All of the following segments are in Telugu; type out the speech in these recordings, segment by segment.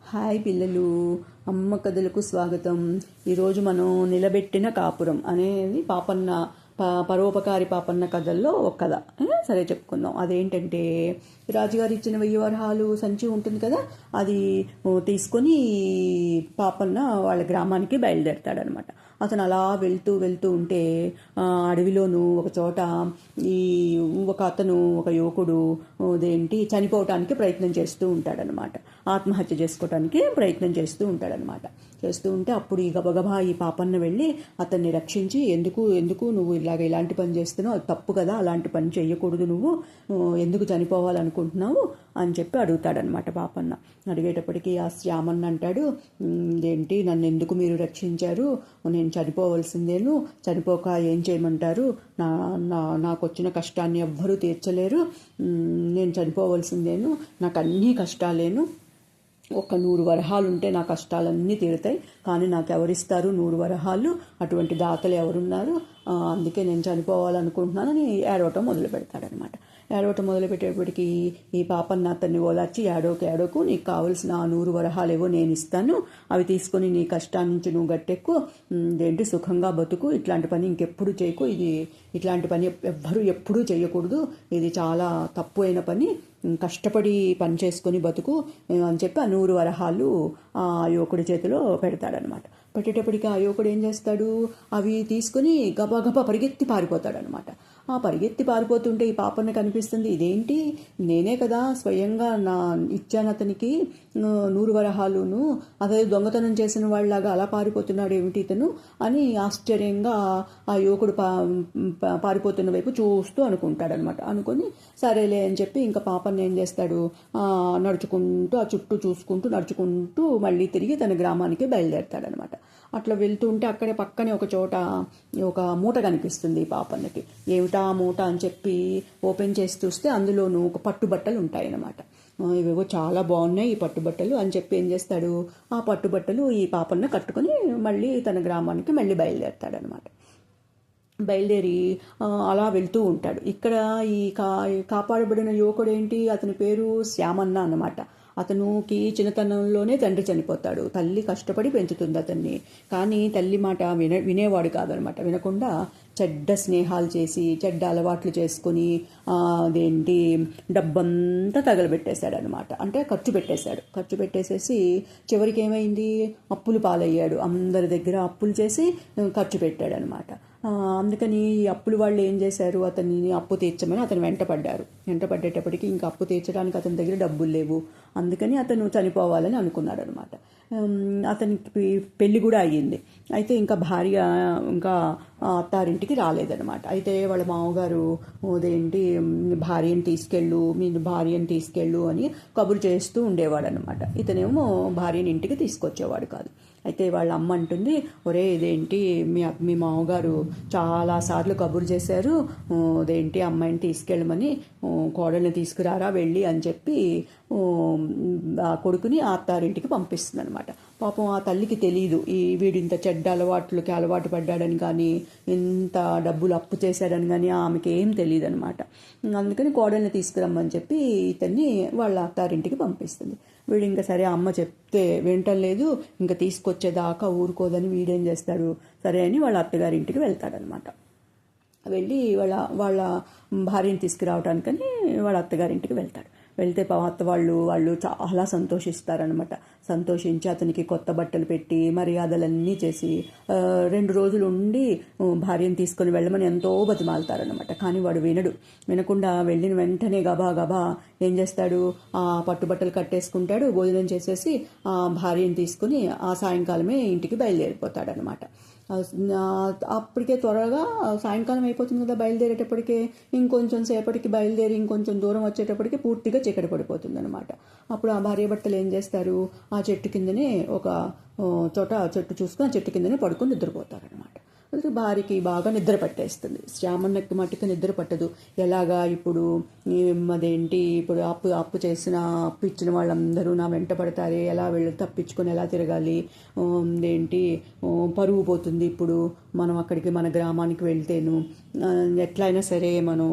హాయ్ పిల్లలు, అమ్మ కథలకు స్వాగతం. ఈరోజు మనం నిలబెట్టిన కాపురం అనేది పరోపకారి పాపన్న కథల్లో ఒక కథ. సరే చెప్పుకుందాం. అదేంటంటే, రాజుగారు ఇచ్చిన 1000 వరహాలు సంచి ఉంటుంది కదా, అది తీసుకొని పాపన్న వాళ్ళ గ్రామానికి బయలుదేరతాడనమాట. అతను అలా వెళ్తూ ఉంటే అడవిలోనూ ఒక చోట ఒక యువకుడు చనిపోవటానికి ప్రయత్నం చేస్తూ ఉంటాడనమాట. ఆత్మహత్య చేసుకోవటానికి ప్రయత్నం చేస్తూ ఉంటాడనమాట. చేస్తూ ఉంటే అప్పుడు ఈ గబగబా ఈ పాపన్న వెళ్ళి అతన్ని రక్షించి, ఎందుకు నువ్వు ఇలాంటి పని చేస్తున్నావు, అది తప్పు కదా, అలాంటి పని చేయకూడదు, నువ్వు ఎందుకు చనిపోవాలనుకుంటున్నావు అని చెప్పి అడుగుతాడనమాట. పాపన్న అడిగేటప్పటికి ఆ శ్యామన్న అంటాడు, నన్ను ఎందుకు మీరు రక్షించారు, నేను చనిపోవలసిందేను, చనిపోక ఏం చేయమంటారు, నాకు వచ్చిన కష్టాన్ని ఎవ్వరూ తీర్చలేరు, నేను చనిపోవలసిందేను, నాకు అన్నీ కష్టాలేను, ఒక 100 వరహాలు ఉంటే నా కష్టాలన్నీ తీరుతాయి, కానీ నాకు ఎవరిస్తారు 100 వరహాలు, అటువంటి దాతలు ఎవరున్నారు, అందుకే నేను చనిపోవాలనుకుంటున్నానని ఏడవటం మొదలు పెడతాడనమాట. ఏడవటం మొదలుపెట్టేప్పటికీ ఈ పాపన్న అతన్ని ఓదార్చి, ఏడోకు నీకు కావలసిన 100 వరహాలేవో నేను ఇస్తాను, అవి తీసుకొని నీ కష్టాన్ని నుంచి నువ్వు గట్టెక్కు, సుఖంగా బతుకు, ఇట్లాంటి పని ఇంకెప్పుడు చేయకు, ఇట్లాంటి పని ఎవ్వరూ ఎప్పుడూ చేయకూడదు, ఇది చాలా తప్పు అయిన పని, కష్టపడి పని చేసుకొని బతుకు అని చెప్పి ఆ 100 వరహాలు ఆ యువకుడి చేతిలో పెడతాడనమాట. పెట్టేటప్పటికి ఆ యువకుడు ఏం చేస్తాడు, అవి తీసుకుని గబగబా పరిగెత్తి పారిపోతాడనమాట. ఆ పరిగెత్తి పారిపోతుంటే ఈ పాపన్న కనిపిస్తుంది, ఇదేంటి, నేనే కదా స్వయంగా ఇచ్చాను అతనికి 100 వరహాలును, అదే దొంగతనం చేసిన వాళ్ళలాగా అలా పారిపోతున్నాడు ఏమిటి ఇతను అని ఆశ్చర్యంగా ఆ యువకుడు పారిపోతున్న వైపు చూస్తూ అనుకుంటాడనమాట. అనుకొని సరేలే అని చెప్పి ఇంకా పాపన్న ఏం చేస్తాడు, నడుచుకుంటూ ఆ చుట్టూ చూసుకుంటూ నడుచుకుంటూ మళ్ళీ తిరిగి తన గ్రామానికి బయలుదేరతాడనమాట. అట్లా వెళ్తూ ఉంటే అక్కడే పక్కనే ఒక చోట ఒక మూట కనిపిస్తుంది ఈ పాపన్నకి. ఏమిటా మూట అని చెప్పి ఓపెన్ చేసి చూస్తే అందులోనూ ఒక పట్టుబట్టలు ఉంటాయన్నమాట. ఇవేవో చాలా బాగున్నాయి ఈ పట్టుబట్టలు అని చెప్పి ఏం చేస్తాడు, ఆ పట్టుబట్టలు ఈ పాపన్న కట్టుకొని మళ్ళీ తన గ్రామానికి మళ్ళీ బయలుదేరతాడనమాట. బయలుదేరి అలా వెళ్తూ ఉంటాడు. ఇక్కడ ఈ కాపాడబడిన యువకుడు ఏంటి, అతని పేరు శ్యామన్న అన్నమాట. అతనికి చిన్నతనంలోనే తండ్రి చనిపోతాడు. తల్లి కష్టపడి పెంచుతుంది అతన్ని, కానీ తల్లి మాట వినేవాడు కాదనమాట. వినకుండా చెడ్డ స్నేహాలు చేసి చెడ్డ అలవాట్లు చేసుకొని డబ్బంతా తగలబెట్టేశాడు అనమాట. అంటే ఖర్చు పెట్టేసేసి చివరికి ఏమైంది, అప్పులు పాలయ్యాడు. అందరి దగ్గర అప్పులు చేసి ఖర్చు పెట్టాడు అనమాట. అందుకని ఈ అప్పులు వాళ్ళు ఏం చేశారు, అతన్ని అప్పు తీర్చమని అతను వెంటపడేటప్పటికి ఇంకా అప్పు తీర్చడానికి అతని దగ్గర డబ్బులు లేవు. అందుకని అతను చనిపోవాలని అనుకున్నాడు అనమాట. అతనికి పెళ్లి కూడా అయ్యింది. అయితే ఇంకా భార్య ఇంకా అత్తారింటికి రాలేదనమాట. అయితే వాళ్ళ మామగారు మీ భార్యను తీసుకెళ్ళు అని కబురు చేస్తూ ఉండేవాడు అనమాట. ఇతనేమో భార్యని ఇంటికి తీసుకొచ్చేవాడు కాదు. అయితే వాళ్ళ అమ్మ అంటుంది, మీ మామగారు చాలాసార్లు కబురు చేశారు, అమ్మాయిని తీసుకెళ్ళమని, కోడల్ని తీసుకురారా వెళ్ళి అని చెప్పి ఆ కొడుకుని ఆ అత్తారింటికి పంపిస్తుంది అనమాట. పాపం ఆ తల్లికి తెలియదు వీడింత చెడ్డ అలవాటు పడ్డాడని కానీ, ఇంత డబ్బులు అప్పు చేశాడని కానీ ఆమెకి ఏం తెలియదు అనమాట. అందుకని కోడల్ని తీసుకురమ్మని చెప్పి ఇతన్ని వాళ్ళ అత్తారింటికి పంపిస్తుంది. వీడు ఇంకా సరే అమ్మ చెప్తే వినటం లేదు, ఇంకా తీసుకొచ్చేదాకా ఊరుకోదని వీడేం చేస్తాడు, సరే అని వాళ్ళ అత్తగారింటికి వెళ్తాడనమాట. వెళ్ళి వాళ్ళ భార్యను తీసుకురావడానికని వాళ్ళ అత్తగారింటికి వెళ్తాడు. వెళ్తే అత్త వాళ్ళు చాలా సంతోషిస్తారనమాట. సంతోషించి అతనికి కొత్త బట్టలు పెట్టి మర్యాదలన్నీ చేసి 2 రోజులు ఉండి భార్యను తీసుకొని వెళ్ళమని ఎంతో బతిమాలుతారనమాట. కానీ వాడు వినకుండా వెళ్ళిన వెంటనే గబా ఏం చేస్తాడు, ఆ పట్టుబట్టలు కట్టేసుకుంటాడు, భోజనం చేసేసి ఆ భార్యను తీసుకుని ఆ సాయంకాలమే ఇంటికి బయలుదేరిపోతాడనమాట. అప్పటికే త్వరగా సాయంకాలం అయిపోతుంది కదా, బయలుదేరేటప్పటికే ఇంకొంచెం సేపటికి బయలుదేరి ఇంకొంచెం దూరం వచ్చేటప్పటికి పూర్తిగా చీకటి పడిపోతుంది అనమాట. అప్పుడు ఆ భార్య భర్తలు ఏం చేస్తారు, ఆ చెట్టు కిందనే ఒక చోట చెట్టు చూసుకుని ఆ చెట్టు కిందనే పడుకొని నిద్రపోతారనమాట. భార్యకి బాగా నిద్ర పట్టేస్తుంది. శ్యామన్నకి మట్టుకు నిద్ర పట్టదు. ఎలాగా ఇప్పుడు ఇప్పుడు అప్పు ఇచ్చిన వాళ్ళందరూ నా వెంట పడతారే, ఎలా తప్పించుకొని ఎలా తిరగాలి, పరువు పోతుంది ఇప్పుడు మనం అక్కడికి మన గ్రామానికి వెళ్తేను ఎట్లయినా సరే మనం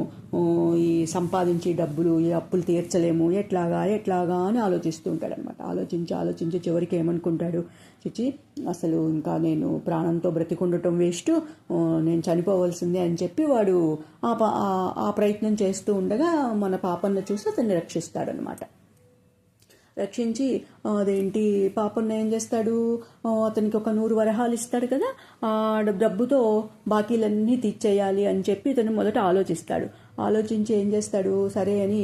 ఈ సంపాదించి డబ్బులు ఈ అప్పులు తీర్చలేము, ఎట్లాగా అని ఆలోచిస్తూ ఉంటాడనమాట. ఆలోచించి చివరికి ఏమనుకుంటాడు, చిచి అసలు ఇంకా నేను ప్రాణంతో బ్రతికుండటం వేస్ట్, నేను చనిపోవలసిందే అని చెప్పి వాడు ఆ ప్రయత్నం చేస్తూ ఉండగా మన పాపన్న చూసి అతన్ని రక్షిస్తాడనమాట. రక్షించి పాపన్న ఏం చేస్తాడు, అతనికి ఒక 100 వరహాలు ఇస్తాడు కదా, ఆ డబ్బుతో బాకీలన్నీ తీర్చేయాలి అని చెప్పి ఇతను మొదట ఆలోచించి ఏం చేస్తాడు, సరే అని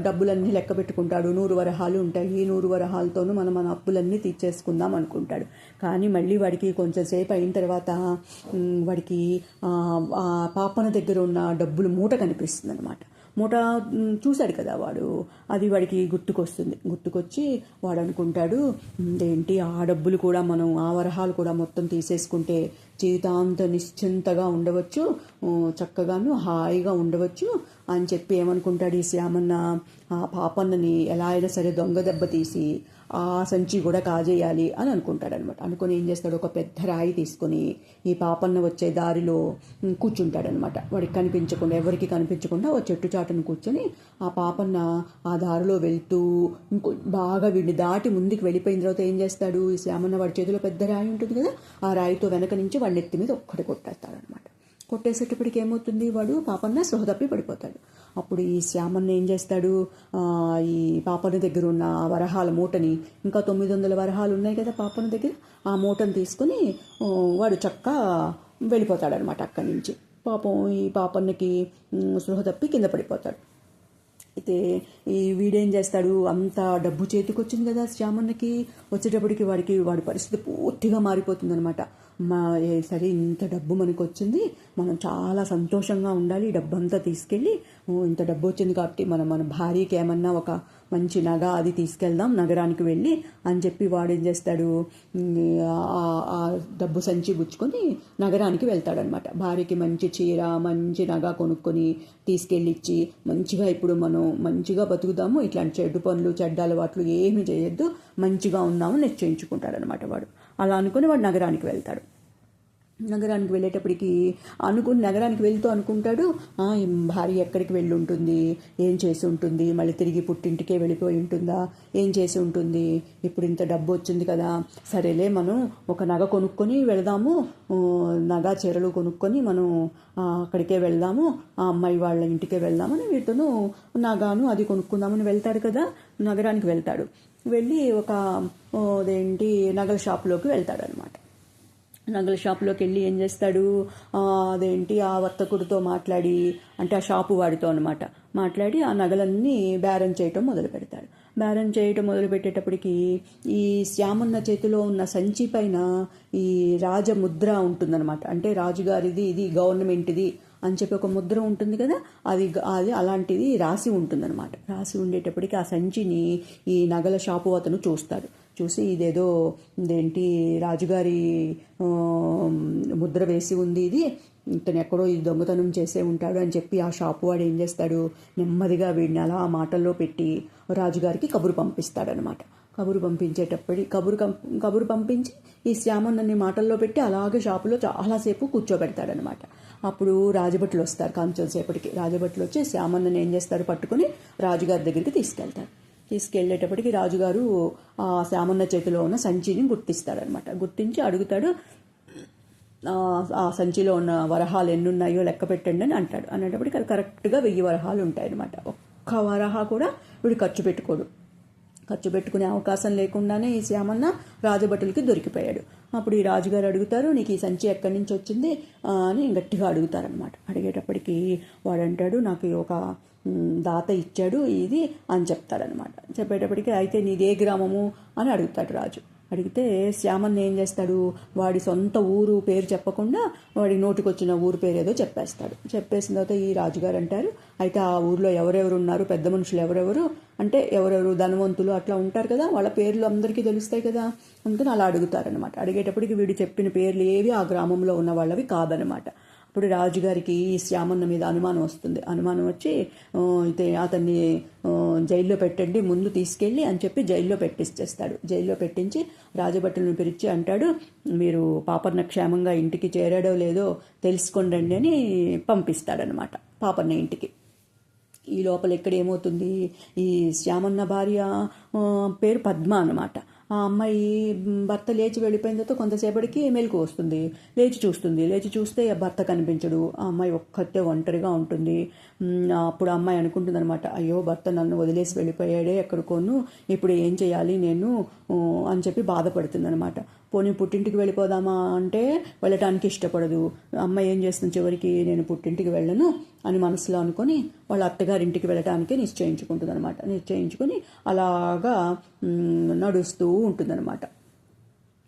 డబ్బులన్నీ లెక్క పెట్టుకుంటాడు. 100 వరహాలు ఉంటాయి, ఈ 100 వరహాలతోనూ మన అప్పులన్నీ తీర్చేసుకుందాం అనుకుంటాడు. కానీ మళ్ళీ వాడికి కొంచెం సేపు అయిన తర్వాత వాడికి పాపన దగ్గర ఉన్న డబ్బులు మూట కనిపిస్తుంది అనమాట. మూట చూశాడు కదా వాడు, అది వాడికి గుర్తుకొచ్చి వాడు అనుకుంటాడు, ఆ డబ్బులు కూడా మనం ఆ వరహాలు కూడా మొత్తం తీసేసుకుంటే జీవితాంత నిశ్చింతగా ఉండవచ్చు, చక్కగాను హాయిగా ఉండవచ్చు అని చెప్పి ఏమనుకుంటాడు, ఈ శ్యామన్న ఆ పాపన్నని ఎలా అయినా సరే దొంగ దెబ్బ తీసి ఆ సంచి కూడా కాజేయాలి అని అనుకుంటాడనమాట. అనుకుని ఏం చేస్తాడు, ఒక పెద్ద రాయి తీసుకొని ఈ పాపన్న వచ్చే దారిలో కూర్చుంటాడనమాట. వాడికి ఎవరికి కనిపించకుండా ఓ చెట్టు చాటును కూర్చొని ఆ పాపన్న ఆ దారిలో వెళ్తూ బాగా వీడిని దాటి ముందుకు వెళ్ళిపోయిన తర్వాత ఏం చేస్తాడు, ఈ శ్యామన్న వాడి చేతిలో పెద్ద రాయి ఉంటుంది కదా, ఆ రాయితో వెనక నుంచి వాడి నెత్తి మీద ఒక్కటి కొట్టేస్తాడనమాట. కొట్టేసేటప్పటికి ఏమవుతుంది, వాడు పాపన్న స్పృహ తప్పి పడిపోతాడు. అప్పుడు ఈ శ్యామన్న ఏం చేస్తాడు, ఈ పాపన్న దగ్గర ఉన్న వరహాల మూటని, ఇంకా 900 వరహాలు ఉన్నాయి కదా పాపన్న దగ్గర, ఆ మూటను తీసుకుని వాడు చక్కగా వెళ్ళిపోతాడనమాట అక్కడి నుంచి. పాపం ఈ పాపన్నకి స్పృహ తప్పి కింద పడిపోతాడు. అయితే ఈ వీడేం చేస్తాడు, అంత డబ్బు చేతికి వచ్చింది కదా శ్యామన్నకి, వచ్చేటప్పటికి వాడి పరిస్థితి పూర్తిగా మారిపోతుందనమాట. సరే ఇంత డబ్బు మనకు వచ్చింది, మనం చాలా సంతోషంగా ఉండాలి, డబ్బు అంతా తీసుకెళ్ళి ఇంత డబ్బు వచ్చింది కాబట్టి మన భార్యకి ఏమన్నా ఒక మంచి నగ అది తీసుకెళ్దాం నగరానికి వెళ్ళి అని చెప్పి వాడేం చేస్తాడు, ఆ డబ్బు సంచి పుచ్చుకొని నగరానికి వెళ్తాడనమాట. భార్యకి మంచి చీర మంచి నగ కొనుక్కొని తీసుకెళ్ళిచ్చి, మంచిగా ఇప్పుడు మనం మంచిగా బతుకుదాము, ఇట్లాంటి చెడ్డ పనులు చెడ్డ అలవాట్లు ఏమీ చేయొద్దు, మంచిగా ఉందామని నిశ్చయించుకుంటాడనమాట వాడు. అలా అనుకుని వాడు నగరానికి వెళ్తాడు. నగరానికి వెళ్ళేటప్పటికి నగరానికి వెళ్తూ అనుకుంటాడు, భార్య ఎక్కడికి వెళ్ళి ఉంటుంది, ఏం చేసి ఉంటుంది, మళ్ళీ తిరిగి పుట్టింటికే వెళ్ళిపోయి ఉంటుందా, ఏం చేసి ఉంటుంది, ఇప్పుడు ఇంత డబ్బు వచ్చింది కదా, సరేలే మనం ఒక నగ కొనుక్కొని వెళదాము, నగ చీరలు కొనుక్కొని మనం అక్కడికే వెళ్దాము, ఆ అమ్మాయి వాళ్ళ ఇంటికే వెళ్దామని వీటిను నగాను అది కొనుక్కుందామని వెళ్తాడు కదా. నగరానికి వెళ్తాడు. వెళ్ళి ఒక నగల షాపులోకి వెళ్తాడనమాట. నగల షాపులోకి వెళ్ళి ఏం చేస్తాడు, ఆ వర్తకుడితో మాట్లాడి, అంటే ఆ షాపు వాడితో అనమాట మాట్లాడి ఆ నగలన్నీ బేరం చేయటం మొదలు పెడతాడు. బేరం చేయటం మొదలు పెట్టేటప్పటికి ఈ శ్యామన్న చేతిలో ఉన్న సంచి పైన ఈ రాజముద్ర ఉంటుందన్నమాట. అంటే రాజుగారిది, ఇది గవర్నమెంట్ది అని చెప్పి ఒక ముద్ర ఉంటుంది కదా, అది అలాంటిది రాసి ఉంటుందన్నమాట. రాసి ఉండేటప్పటికి ఆ సంచిని ఈ నగల షాపు అతను చూసి ఇదేదో రాజుగారి ముద్ర వేసి ఉంది, ఇతను ఎక్కడో ఈ దొంగతనం చేసే ఉంటాడు అని చెప్పి ఆ షాపు వాడు ఏం చేస్తాడు, నెమ్మదిగా వీడిని అలా మాటల్లో పెట్టి రాజుగారికి కబురు పంపిస్తాడనమాట. కబురు పంపించి ఈ శ్యామన్నని మాటల్లో పెట్టి అలాగే షాపులో చాలాసేపు కూర్చోబెడతాడనమాట. అప్పుడు రాజభట్లు వస్తారు. కొంచెం సేపటికి రాజభట్లు వచ్చి శ్యామన్నని ఏం చేస్తారు, పట్టుకుని రాజుగారి దగ్గరికి తీసుకెళ్ళేటప్పటికి రాజుగారు ఆ శ్యామన్న చేతిలో ఉన్న సంచిని గుర్తిస్తాడనమాట. గుర్తించి అడుగుతాడు, ఆ సంచిలో ఉన్న వరహాలు ఎన్ని ఉన్నాయో లెక్క పెట్టండి అని అంటాడు. అనేటప్పటికి అది కరెక్ట్గా 1000 వరహాలు ఉంటాయన్నమాట. ఒక్క వరహా కూడా వీడు ఖర్చు పెట్టుకునే అవకాశం లేకుండానే ఈ శ్యామన్న రాజభటులకి దొరికిపోయాడు. అప్పుడు ఈ రాజుగారు అడుగుతారు, నీకు ఈ సంచి ఎక్కడి నుంచి వచ్చింది అని గట్టిగా అడుగుతారనమాట. అడిగేటప్పటికి వాడంటాడు, నాకు ఒక దాత ఇచ్చాడు ఇది అని చెప్తాడనమాట. చెప్పేటప్పటికి అయితే నీదే గ్రామము అని అడుగుతాడు రాజు. అడిగితే శ్యామన్న ఏం చేస్తాడు, వాడి సొంత ఊరు పేరు చెప్పకుండా వాడి నోటికొచ్చిన ఊరు పేరు ఏదో చెప్పేసిన తర్వాత ఈ రాజుగారు అంటారు, అయితే ఆ ఊర్లో ఎవరెవరు ఉన్నారు, పెద్ద మనుషులు ఎవరెవరు అంటే ఎవరెవరు ధనవంతులు అట్లా ఉంటారు కదా, వాళ్ళ పేర్లు అందరికీ తెలుస్తాయి కదా, అందుకని అలా అడుగుతారనమాట. అడిగేటప్పటికి వీడు చెప్పిన పేర్లు ఏవి ఆ గ్రామంలో ఉన్న వాళ్ళవి కాదనమాట. అప్పుడు రాజుగారికి ఈ శ్యామన్న మీద అనుమానం వస్తుంది. అనుమానం వచ్చి అతన్ని జైల్లో పెట్టండి, ముందు తీసుకెళ్ళి అని చెప్పి జైల్లో పెట్టించేస్తాడు. జైల్లో పెట్టించి రాజభటులను పిలిచి అంటాడు, మీరు పాపన్న క్షేమంగా ఇంటికి చేరాడో లేదో తెలుసుకోండి అని పంపిస్తాడనమాట పాపన్న ఇంటికి. ఈ లోపల ఇక్కడ ఏమవుతుంది, ఈ శ్యామన్న భార్య పేరు పద్మ అనమాట. ఆ అమ్మాయి భర్త లేచి వెళ్ళిపోయిన తర్వాత కొంతసేపటికి మెలకు వస్తుంది. లేచి చూస్తే భర్త కనిపించడు. ఆ అమ్మాయి ఒక్కతే ఒంటరిగా ఉంటుంది. అప్పుడు అమ్మాయి అనుకుంటుంది అనమాట, అయ్యో భర్త నన్ను వదిలేసి వెళ్ళిపోయాడే ఎక్కడికోను, ఇప్పుడు ఏం చేయాలి నేను అని చెప్పి బాధపడుతుంది అనమాట. పోనీ పుట్టింటికి వెళ్ళిపోదామా అంటే వెళ్ళటానికి ఇష్టపడదు. అమ్మాయి ఏం చేస్తుంది, చివరికి నేను పుట్టింటికి వెళ్ళను అని మనసులో అనుకొని వాళ్ళ అత్తగారింటికి వెళ్ళటానికి నిశ్చయించుకుంటుంది అనమాట. నిశ్చయించుకొని అలాగా నడుస్తూ ఉంటుందన్నమాట.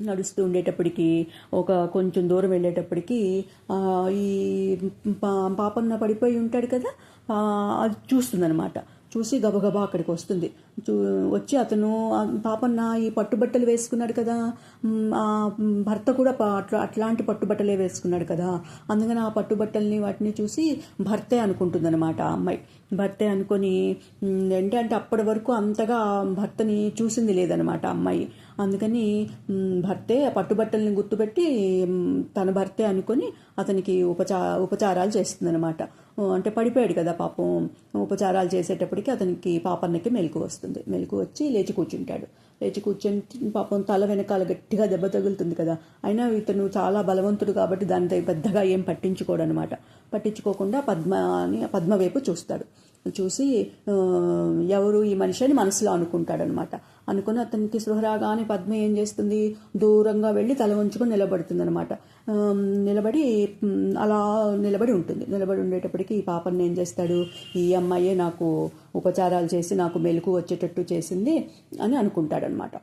నడుస్తూ ఉండేటప్పటికి కొంచెం దూరం వెళ్ళేటప్పటికి ఈ పాపన్న పడిపోయి ఉంటాడు కదా, అది చూస్తుందన్నమాట. చూసి గబగబా అక్కడికి వస్తుంది. వచ్చి అతను పాపన్న ఈ పట్టుబట్టలు వేసుకున్నాడు కదా, ఆ భర్త కూడా అట్లాంటి పట్టుబట్టలే వేసుకున్నాడు కదా, అందుకని ఆ పట్టుబట్టల్ని వాటిని చూసి భర్తే అనుకుంటుందన్నమాట ఆ అమ్మాయి. భర్తే అనుకొని ఏంటంటే అప్పటి వరకు అంతగా భర్తని చూసింది లేదనమాట అమ్మాయి. అందుకని భర్తే పట్టుబట్టల్ని గుర్తుపెట్టి తన భర్తే అనుకొని అతనికి ఉపచారాలు చేస్తుందనమాట. అంటే పడిపోయాడు కదా పాపం, ఉపచారాలు చేసేటప్పటికి అతనికి పాపన్నకి మెలకు వస్తుంది. మెలకు వచ్చి లేచి కూర్చుంటాడు. లేచి కూర్చొని పాపం తల వెనకాల గట్టిగా దెబ్బ తగులుతుంది కదా, అయినా ఇతను చాలా బలవంతుడు కాబట్టి దానితో పెద్దగా ఏం పట్టించుకోడు అనమాట. పట్టించుకోకుండా పద్మ వైపు చూస్తాడు. చూసి ఎవరు ఈ మనిషి అని మనసులో అనుకుంటాడనమాట. అనుకుని అతనికి స్పృహ రాగానే పద్మ ఏం చేస్తుంది, దూరంగా వెళ్ళి తల వంచుకొని నిలబడుతుంది అనమాట. అలా నిలబడి ఉంటుంది. నిలబడి ఉండేటప్పటికి ఈ పాపని ఏం చేస్తాడు, ఈ అమ్మాయే నాకు ఉపచారాలు చేసి నాకు మెలకు వచ్చేటట్టు చేసింది అని అనుకుంటాడనమాట.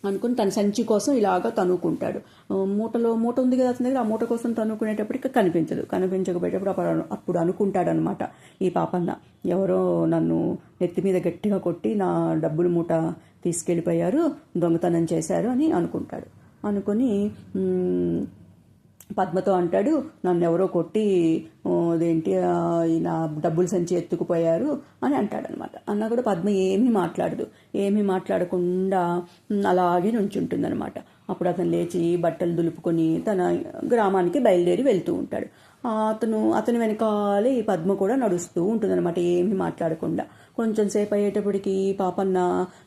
అనుకుని తన సంచి కోసం ఇలాగా తనుకుంటాడు. మూట ఉంది కదా అతని దగ్గర, ఆ మూట కోసం తనుకునేటప్పటికి కనిపించకపోయేటప్పుడు అప్పుడు అనుకుంటాడనమాట ఈ పాపన్న, ఎవరో నన్ను నెత్తి మీద గట్టిగా కొట్టి నా డబ్బులు మూట తీసుకెళ్ళిపోయారు, దొంగతనం చేశారు అని అనుకుంటాడు. అనుకొని పద్మతో అంటాడు, నన్ను ఎవరో కొట్టి నా డబ్బులు సంచి ఎత్తుకుపోయారు అని అంటాడనమాట. అన్నా కూడా పద్మ ఏమీ మాట్లాడకుండా అలాగే నుంచుంటుందన్నమాట. అప్పుడు అతను లేచి బట్టలు దులుపుకొని తన గ్రామానికి బయలుదేరి వెళ్తూ ఉంటాడు. అతని వెనకాలే ఈ పద్మ కూడా నడుస్తూ ఉంటుందన్నమాట, ఏమీ మాట్లాడకుండా. కొంచెం సేపు అయ్యేటప్పటికి పాపన్న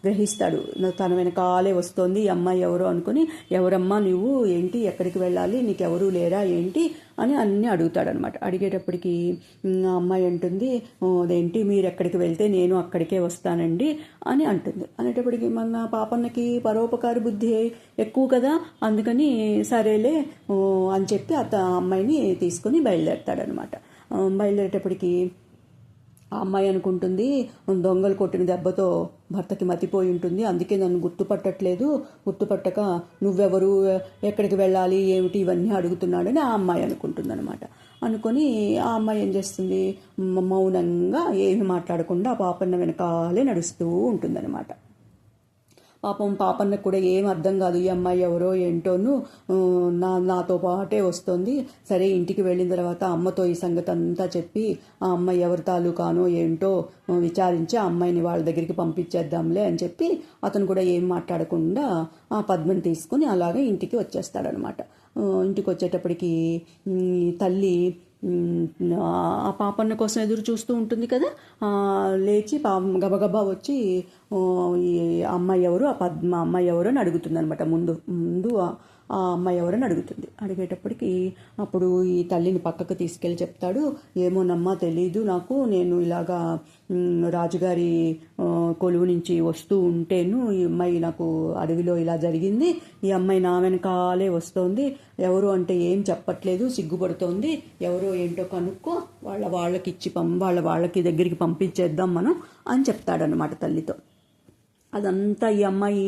గ్రహిస్తాడు, తన వెనకాలే వస్తోంది ఈ అమ్మాయి ఎవరో అనుకుని, ఎవరమ్మా నువ్వు, ఏంటి ఎక్కడికి వెళ్ళాలి, నీకెవరూ లేరా ఏంటి అని అన్నీ అడుగుతాడనమాట. అడిగేటప్పటికి ఆ అమ్మాయి అంటుంది, అదేంటి మీరు ఎక్కడికి వెళ్తే నేను అక్కడికే వస్తానండి అని అంటుంది. అనేటప్పటికి మన పాపన్నకి పరోపకారి బుద్ధి ఎక్కువ కదా, అందుకని సరేలే అని చెప్పి అమ్మాయిని తీసుకుని బయలుదేరతాడనమాట. బయలుదేరేటప్పటికి ఆ అమ్మాయి అనుకుంటుంది, దొంగలు కొట్టిన దెబ్బతో భర్తకి మతిపోయి ఉంటుంది, అందుకే నన్ను గుర్తుపట్టక నువ్వెవరు, ఎక్కడికి వెళ్ళాలి ఏమిటి ఇవన్నీ అడుగుతున్నాడని ఆ అమ్మాయి అనుకుంటుంది అనమాట. అనుకొని ఆ అమ్మాయి ఏం చేస్తుంది, మౌనంగా ఏమి మాట్లాడకుండా పాపన్న వెనకాలే నడుస్తూ ఉంటుందన్నమాట. పాపన్నకు కూడా ఏం అర్థం కాదు, ఈ అమ్మాయి ఎవరో ఏంటోను నాతో పాటే వస్తుంది. సరే ఇంటికి వెళ్ళిన తర్వాత అమ్మతో ఈ సంగతి అంతా చెప్పి ఆ అమ్మాయి ఎవరి తాలూకానో ఏంటో విచారించి ఆ అమ్మాయిని వాళ్ళ దగ్గరికి పంపించేద్దాంలే అని చెప్పి అతను కూడా ఏం మాట్లాడకుండా ఆ పద్మని తీసుకుని అలాగే ఇంటికి వచ్చేస్తాడనమాట. ఇంటికి వచ్చేటప్పటికి తల్లి ఆ పాపన్న కోసం ఎదురు చూస్తూ ఉంటుంది కదా, లేచి గబగబా వచ్చి ఈ అమ్మాయి ఎవరు, అమ్మాయి ఎవరు అని అడుగుతుంది అనమాట. ముందు ఆ అమ్మాయి ఎవరని అడుగుతుంది. అడిగేటప్పటికి అప్పుడు ఈ తల్లిని పక్కకు తీసుకెళ్ళి చెప్తాడు, ఏమోనమ్మా తెలీదు నాకు, నేను ఇలాగా రాజుగారి కొలువు నుంచి వస్తూ ఉంటేను ఈ అమ్మాయి నాకు అడవిలో ఇలా జరిగింది, ఈ అమ్మాయి నా వెనకాలే వస్తోంది, ఎవరు అంటే ఏం చెప్పట్లేదు, సిగ్గుపడుతోంది, ఎవరో ఏంటో కనుక్కో, వాళ్ళకి దగ్గరికి పంపించేద్దాం మనం అని చెప్తాడనమాట తల్లితో. అదంతా ఈ అమ్మాయి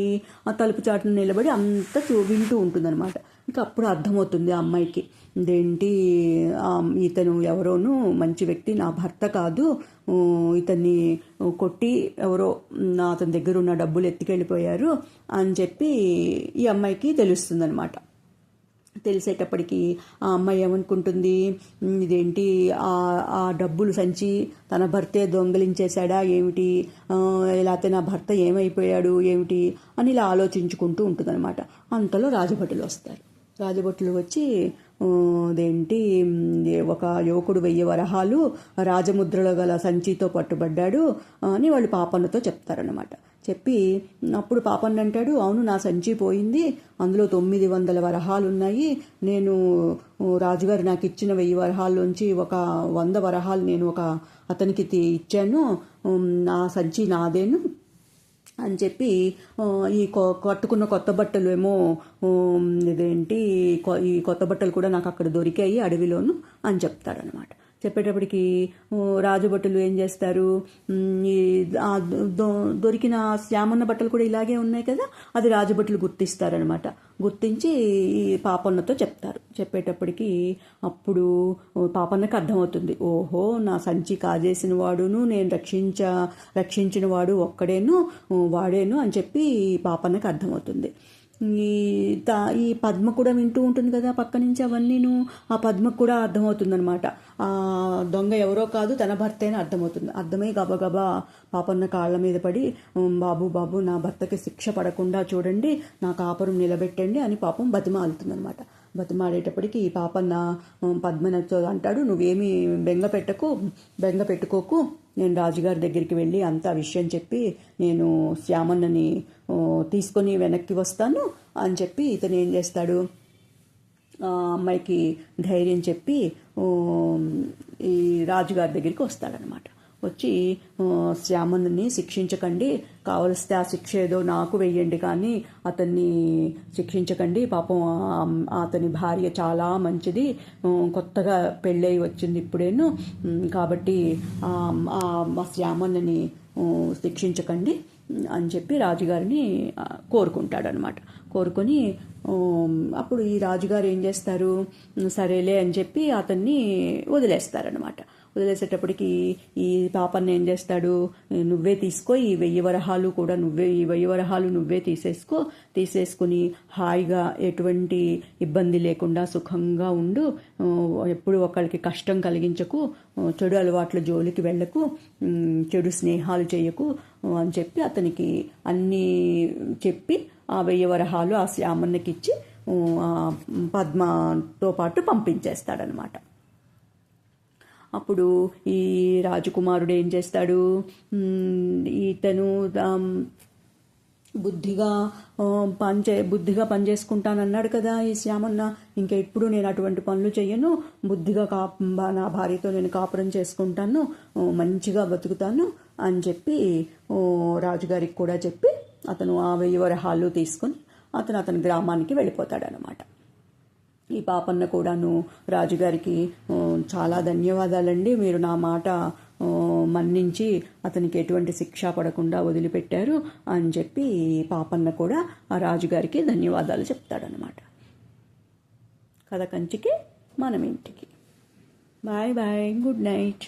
ఆ తలుపు చాటును నిలబడి అంతా వింటూ ఉంటుందన్నమాట. ఇంకా అప్పుడు అర్థమవుతుంది ఆ అమ్మాయికి, ఇదేంటి ఇతను ఎవరోనూ మంచి వ్యక్తి, నా భర్త కాదు, ఇతన్ని కొట్టి ఎవరో అతని దగ్గర ఉన్న డబ్బులు ఎత్తుకెళ్ళిపోయారు అని చెప్పి ఈ అమ్మాయికి తెలుస్తుందన్నమాట. తెలిసేటప్పటికి ఆ అమ్మాయి ఏమనుకుంటుంది, ఇదేంటి ఆ డబ్బులు సంచి తన భర్తే దొంగలించేశాడా ఏమిటి, లేకపోతే నా భర్త ఏమైపోయాడు ఏమిటి అని ఇలా ఆలోచించుకుంటూ ఉంటుందన్నమాట. అంతలో రాజభటులు వస్తారు. రాజభటులు వచ్చి అదేంటి ఒక యువకుడు 1000 వరహాలు రాజముద్రలో గల సంచితో పట్టుబడ్డాడు అని వాళ్ళు పాపన్నతో చెప్తారనమాట. చెప్పి అప్పుడు పాపన్న అంటాడు, అవును నా సంచి పోయింది, అందులో 900 వరహాలు ఉన్నాయి, నేను రాజుగారు నాకు ఇచ్చిన 1000 వరహాల్లోంచి ఒక 100 వరహాలు నేను ఒక అతనికి ఇచ్చాను, నా సంచి నాదేను అని చెప్పి ఈ కట్టుకున్న కొత్త బట్టలు ఏమో ఇదేంటి ఈ కొత్త బట్టలు కూడా నాకు అక్కడ దొరికాయి అడవిలోను అని చెప్తాడనమాట. చెప్పేటప్పటికి రాజభటులు ఏం చేస్తారు, ఈ దొరికిన శ్యామన్న బట్టలు కూడా ఇలాగే ఉన్నాయి కదా, అది రాజభటులు గుర్తిస్తారనమాట. గుర్తించి ఈ పాపన్నతో చెప్తారు. చెప్పేటప్పటికి అప్పుడు పాపన్నకి అర్థమవుతుంది, ఓహో నా సంచి కాజేసిన వాడును నేను రక్షించిన వాడు ఒక్కడేను వాడేను అని చెప్పి పాపన్నకి అర్థమవుతుంది. ఈ పద్మ కూడా వింటూ ఉంటుంది కదా పక్క నుంచి అవన్నీను. ఆ పద్మకు కూడా అర్థమవుతుందనమాట, ఆ దొంగ ఎవరో కాదు తన భర్తే అని అర్థమవుతుంది. అర్థమై గబగబా పాపన్న కాళ్ళ మీద పడి, బాబు బాబు నా భర్తకి శిక్ష పడకుండా చూడండి, నా కాపురం నిలబెట్టండి అని పాపం బతిమాలుతుందనమాట. బతిమాడేటప్పటికి ఈ పాపన్న పద్మనతో అంటాడు, నువ్వేమీ బెంగ పెట్టుకోకు, నేను రాజుగారి దగ్గరికి వెళ్ళి అంత విషయం చెప్పి నేను శ్యామన్నని తీసుకొని వెనక్కి వస్తాను అని చెప్పి ఇతను ఏం చేస్తాడు, అమ్మాయికి ధైర్యం చెప్పి ఈ రాజుగారి దగ్గరికి వస్తాడనమాట. వచ్చి శ్యామన్నని శిక్షించకండి, కావలిస్తే ఆ శిక్ష ఏదో నాకు వెయ్యండి కానీ అతన్ని శిక్షించకండి, పాపం అతని భార్య చాలా మంచిది, కొత్తగా పెళ్ళై వచ్చింది ఇప్పుడేను, కాబట్టి మా శ్యామన్నని శిక్షించకండి అని చెప్పి రాజుగారిని కోరుకుంటాడనమాట. కోరుకొని అప్పుడు ఈ రాజుగారు ఏం చేస్తారు, సరేలే అని చెప్పి అతన్ని వదిలేస్తారనమాట. వదిలేసేటప్పటికి ఈ పాపన్న ఏం చేస్తాడు, నువ్వే తీసుకో ఈ 1000 వరహాలు కూడా ఈ 1000 వరహాలు నువ్వే తీసేసుకుని హాయిగా ఎటువంటి ఇబ్బంది లేకుండా సుఖంగా ఉండు, ఎప్పుడు ఒకళ్ళకి కష్టం కలిగించకు, చెడు అలవాట్ల జోలికి వెళ్ళకు, చెడు స్నేహాలు చేయకు అని చెప్పి అతనికి అన్నీ చెప్పి ఆ 1000 వరహాలు ఆ శ్యామన్నకి ఇచ్చి పద్మతో పాటు పంపించేస్తాడనమాట. అప్పుడు ఈ రాజకుమారుడు ఏం చేస్తాడు, ఇతను బుద్ధిగా పనిచేసుకుంటానన్నాడు కదా ఈ శ్యామన్న, ఇంకా ఎప్పుడు నేను అటువంటి పనులు చెయ్యను, బుద్ధిగా నా భార్యతో నేను కాపురం చేసుకుంటాను, మంచిగా బతుకుతాను అని చెప్పి రాజుగారికి కూడా చెప్పి అతను ఆ 1000 వరహాలు తీసుకొని అతని గ్రామానికి వెళ్ళిపోతాడనమాట. ఈ పాపన్న కూడాను రాజుగారికి చాలా ధన్యవాదాలండి, మీరు నా మాట మన్నించి అతనికి ఎటువంటి శిక్ష పడకుండా వదిలిపెట్టారు అని చెప్పి పాపన్న కూడా ఆ రాజుగారికి ధన్యవాదాలు చెప్తాడనమాట. కథ కంచికి మనం ఇంటికి. Bye bye, good night.